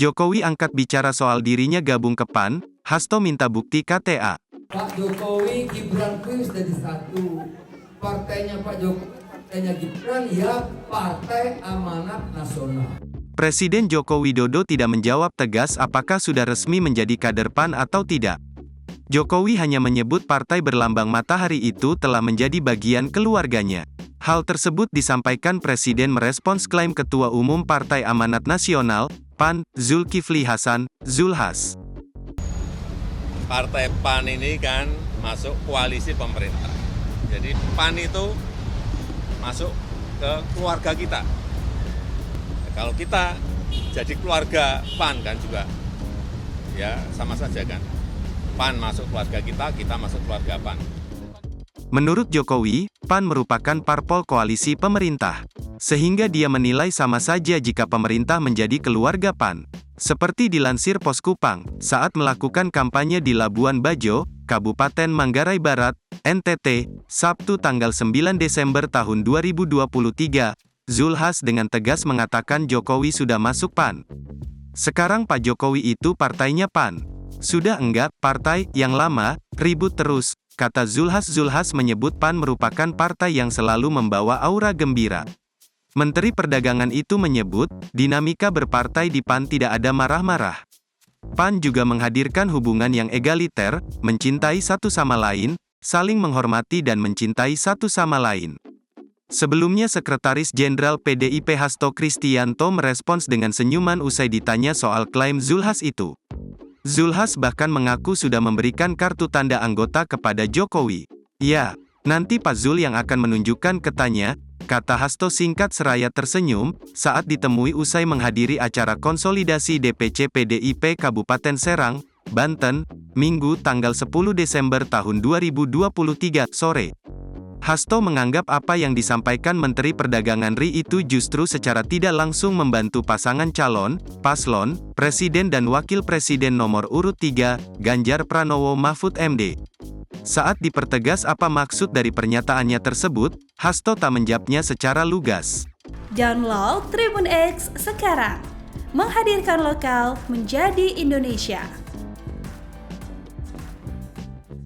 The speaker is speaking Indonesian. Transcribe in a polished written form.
Jokowi angkat bicara soal dirinya gabung ke PAN, Hasto minta bukti KTA. Pak Jokowi, Gibran itu jadi satu. Partainya Pak Jokowi, partainya Gibran, ya Partai Amanat Nasional. Presiden Joko Widodo tidak menjawab tegas apakah sudah resmi menjadi kader PAN atau tidak. Jokowi hanya menyebut partai berlambang matahari itu telah menjadi bagian keluarganya. Hal tersebut disampaikan Presiden merespons klaim Ketua Umum Partai Amanat Nasional, PAN, Zulkifli Hasan, Zulhas. Partai PAN ini kan masuk koalisi pemerintah. Jadi PAN itu masuk ke keluarga kita. Kalau kita jadi keluarga PAN kan juga, ya sama saja kan. PAN masuk keluarga kita, kita masuk keluarga PAN. Menurut Jokowi, PAN merupakan parpol koalisi pemerintah. Sehingga dia menilai sama saja jika pemerintah menjadi keluarga PAN. Seperti dilansir Poskupang, saat melakukan kampanye di Labuan Bajo, Kabupaten Manggarai Barat, NTT, Sabtu tanggal 9 Desember tahun 2023, Zulhas dengan tegas mengatakan Jokowi sudah masuk PAN. Sekarang Pak Jokowi itu partainya PAN. Sudah enggak, partai yang lama, ribut terus, kata Zulhas. Zulhas menyebut PAN merupakan partai yang selalu membawa aura gembira. Menteri Perdagangan itu menyebut, dinamika berpartai di PAN tidak ada marah-marah. PAN juga menghadirkan hubungan yang egaliter, mencintai satu sama lain, saling menghormati dan mencintai satu sama lain. Sebelumnya Sekretaris Jenderal PDIP Hasto Kristianto merespons dengan senyuman usai ditanya soal klaim Zulhas itu. Zulhas bahkan mengaku sudah memberikan kartu tanda anggota kepada Jokowi. Ya, nanti Pak Zul yang akan menunjukkan katanya, kata Hasto singkat seraya tersenyum, saat ditemui usai menghadiri acara konsolidasi DPC PDIP Kabupaten Serang, Banten, Minggu tanggal 10 Desember tahun 2023, sore. Hasto menganggap apa yang disampaikan Menteri Perdagangan RI itu justru secara tidak langsung membantu pasangan calon, paslon, Presiden dan Wakil Presiden nomor urut 3, Ganjar Pranowo Mahfud MD. Saat dipertegas apa maksud dari pernyataannya tersebut, Hasto tak menjawabnya secara lugas. Download Tribun X sekarang, menghadirkan lokal menjadi Indonesia.